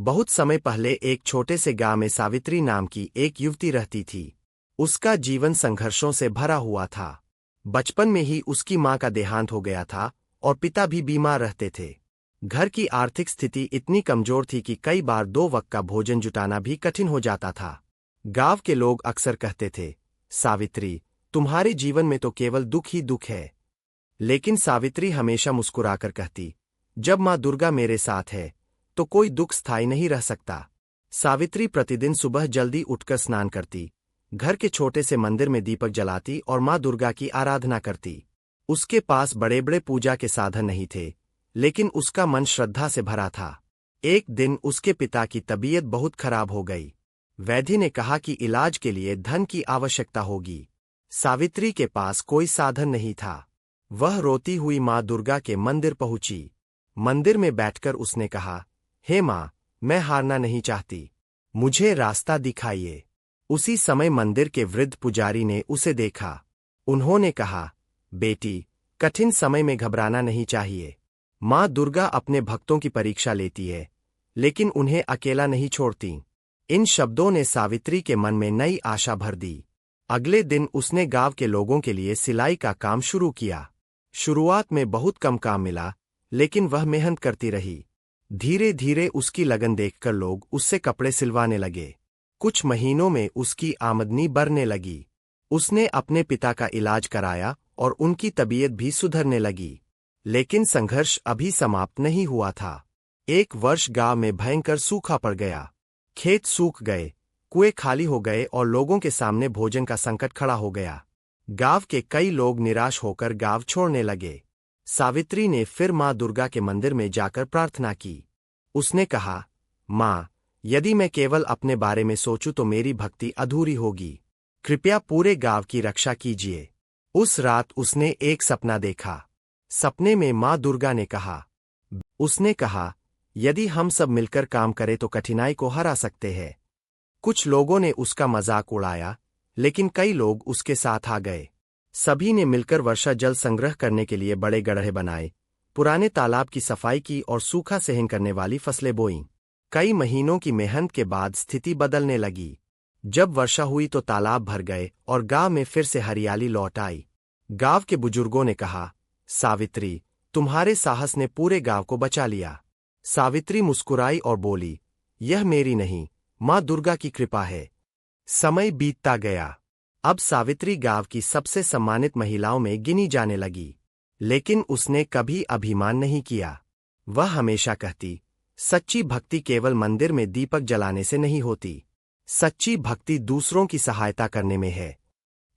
बहुत समय पहले एक छोटे से गांव में सावित्री नाम की एक युवती रहती थी। उसका जीवन संघर्षों से भरा हुआ था। बचपन में ही उसकी मां का देहांत हो गया था और पिता भी बीमार रहते थे। घर की आर्थिक स्थिति इतनी कमजोर थी कि कई बार 2 वक्त का भोजन जुटाना भी कठिन हो जाता था। गांव के लोग अक्सर कहते थे, सावित्री, तुम्हारे जीवन में तो केवल दुख ही दुख है। लेकिन सावित्री हमेशा मुस्कुराकर कहती, जब मां दुर्गा मेरे साथ है तो कोई दुख स्थायी नहीं रह सकता। सावित्री प्रतिदिन सुबह जल्दी उठकर स्नान करती, घर के छोटे से मंदिर में दीपक जलाती और मां दुर्गा की आराधना करती। उसके पास बड़े बड़े पूजा के साधन नहीं थे, लेकिन उसका मन श्रद्धा से भरा था। एक दिन उसके पिता की तबीयत बहुत खराब हो गई। वैद्य ने कहा कि इलाज के लिए धन की आवश्यकता होगी। सावित्री के पास कोई साधन नहीं था। वह रोती हुई मां दुर्गा के मंदिर पहुंची। मंदिर में बैठकर उसने कहा, हे मां, मैं हारना नहीं चाहती, मुझे रास्ता दिखाइए। उसी समय मंदिर के वृद्ध पुजारी ने उसे देखा। उन्होंने कहा, बेटी, कठिन समय में घबराना नहीं चाहिए। मां दुर्गा अपने भक्तों की परीक्षा लेती है, लेकिन उन्हें अकेला नहीं छोड़ती। इन शब्दों ने सावित्री के मन में नई आशा भर दी। अगले दिन उसने गांव के लोगों के लिए सिलाई का काम शुरू किया। शुरुआत में बहुत कम काम मिला, लेकिन वह मेहनत करती रही। धीरे धीरे उसकी लगन देखकर लोग उससे कपड़े सिलवाने लगे। कुछ महीनों में उसकी आमदनी बढ़ने लगी। उसने अपने पिता का इलाज कराया और उनकी तबीयत भी सुधरने लगी। लेकिन संघर्ष अभी समाप्त नहीं हुआ था। एक वर्ष गांव में भयंकर सूखा पड़ गया। खेत सूख गए, कुएं खाली हो गए और लोगों के सामने भोजन का संकट खड़ा हो गया। गांव के कई लोग निराश होकर गांव छोड़ने लगे। सावित्री ने फिर मां दुर्गा के मंदिर में जाकर प्रार्थना की। उसने कहा, मां, यदि मैं केवल अपने बारे में सोचूं तो मेरी भक्ति अधूरी होगी। कृपया पूरे गांव की रक्षा कीजिए। उस रात उसने एक सपना देखा। सपने में मां दुर्गा ने कहा, उसने कहा, यदि हम सब मिलकर काम करें तो कठिनाई को हरा सकते हैं। कुछ लोगों ने उसका मजाक उड़ाया, लेकिन कई लोग उसके साथ आ गए। सभी ने मिलकर वर्षा जल संग्रह करने के लिए बड़े गड्ढे बनाए, पुराने तालाब की सफाई की और सूखा सहन करने वाली फसलें बोईं। कई महीनों की मेहनत के बाद स्थिति बदलने लगी। जब वर्षा हुई तो तालाब भर गए और गांव में फिर से हरियाली लौट आई। गांव के बुजुर्गों ने कहा, सावित्री, तुम्हारे साहस ने पूरे गांव को बचा लिया। सावित्री मुस्कुराई और बोली, यह मेरी नहीं, मां दुर्गा की कृपा है। समय बीतता गया। अब सावित्री गांव की सबसे सम्मानित महिलाओं में गिनी जाने लगी। लेकिन उसने कभी अभिमान नहीं किया। वह हमेशा कहती, सच्ची भक्ति केवल मंदिर में दीपक जलाने से नहीं होती। सच्ची भक्ति दूसरों की सहायता करने में है।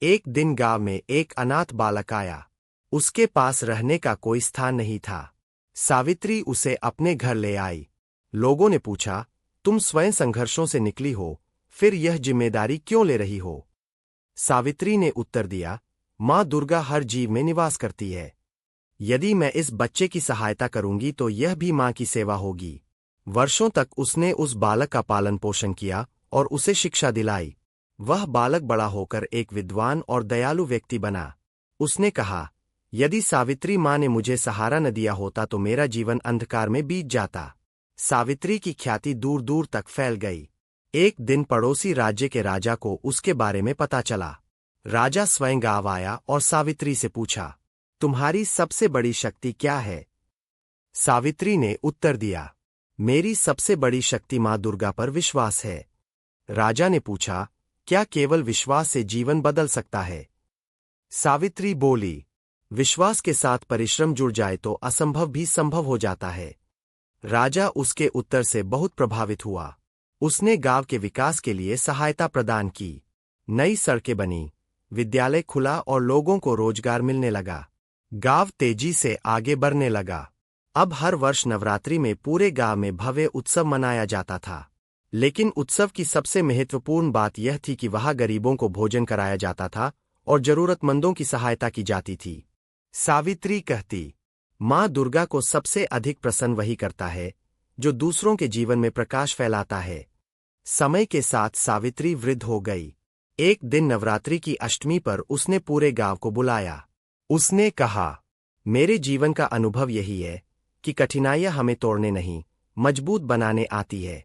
एक दिन गांव में एक अनाथ बालक आया। उसके पास रहने का कोई स्थान नहीं था। सावित्री उसे अपने घर ले आई। लोगों ने पूछा, तुम स्वयं संघर्षों से निकली हो, फिर यह जिम्मेदारी क्यों ले रही हो? सावित्री ने उत्तर दिया, मां दुर्गा हर जीव में निवास करती है। यदि मैं इस बच्चे की सहायता करूंगी तो यह भी मां की सेवा होगी। वर्षों तक उसने उस बालक का पालन पोषण किया और उसे शिक्षा दिलाई। वह बालक बड़ा होकर एक विद्वान और दयालु व्यक्ति बना। उसने कहा, यदि सावित्री मां ने मुझे सहारा न दिया होता तो मेरा जीवन अंधकार में बीत जाता। सावित्री की ख्याति दूर दूर तक फैल गई। एक दिन पड़ोसी राज्य के राजा को उसके बारे में पता चला। राजा स्वयं गांव आया और सावित्री से पूछा, तुम्हारी सबसे बड़ी शक्ति क्या है? सावित्री ने उत्तर दिया, मेरी सबसे बड़ी शक्ति मां दुर्गा पर विश्वास है। राजा ने पूछा, क्या केवल विश्वास से जीवन बदल सकता है? सावित्री बोली, विश्वास के साथ परिश्रम जुड़ जाए तो असंभव भी संभव हो जाता है। राजा उसके उत्तर से बहुत प्रभावित हुआ। उसने गांव के विकास के लिए सहायता प्रदान की। नई सड़कें बनी, विद्यालय खुला और लोगों को रोजगार मिलने लगा। गांव तेजी से आगे बढ़ने लगा। अब हर वर्ष नवरात्रि में पूरे गांव में भव्य उत्सव मनाया जाता था। लेकिन उत्सव की सबसे महत्वपूर्ण बात यह थी कि वहां गरीबों को भोजन कराया जाता था और जरूरतमंदों की सहायता की जाती थी। सावित्री कहती, मां दुर्गा को सबसे अधिक प्रसन्न वही करता है जो दूसरों के जीवन में प्रकाश फैलाता है। समय के साथ सावित्री वृद्ध हो गई। एक दिन नवरात्रि की अष्टमी पर उसने पूरे गांव को बुलाया। उसने कहा, मेरे जीवन का अनुभव यही है कि कठिनाइयां हमें तोड़ने नहीं, मजबूत बनाने आती है।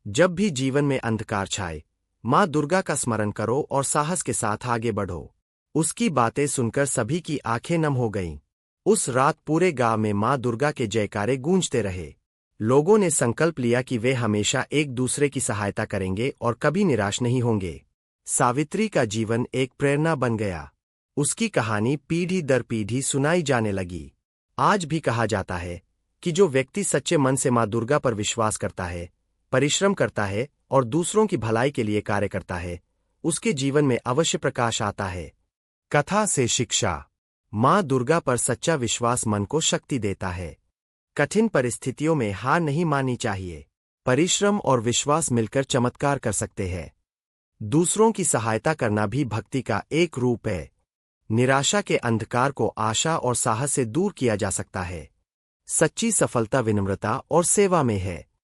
जब भी जीवन में अंधकार छाए, माँ दुर्गा का स्मरण करो और साहस के साथ आगे बढ़ो। उसकी बातें सुनकर सभी की आंखें नम हो गईं। उस रात पूरे गांव में माँ दुर्गा के जयकारे गूंजते रहे। लोगों ने संकल्प लिया कि वे हमेशा एक दूसरे की सहायता करेंगे और कभी निराश नहीं होंगे। सावित्री का जीवन एक प्रेरणा बन गया। उसकी कहानी पीढ़ी दर पीढ़ी सुनाई जाने लगी। आज भी कहा जाता है कि जो व्यक्ति सच्चे मन से माँ दुर्गा पर विश्वास करता है, परिश्रम करता है और दूसरों की भलाई के लिए कार्य करता है, उसके जीवन में अवश्य प्रकाश आता है। कथा से शिक्षा। माँ दुर्गा पर सच्चा विश्वास मन को शक्ति देता है। कठिन परिस्थितियों में हार नहीं माननी चाहिए। परिश्रम और विश्वास मिलकर चमत्कार कर सकते हैं। दूसरों की सहायता करना भी भक्ति का एक रूप है। निराशा के अंधकार को आशा और साहस से दूर किया जा सकता है। सच्ची सफलता विनम्रता और सेवा में है।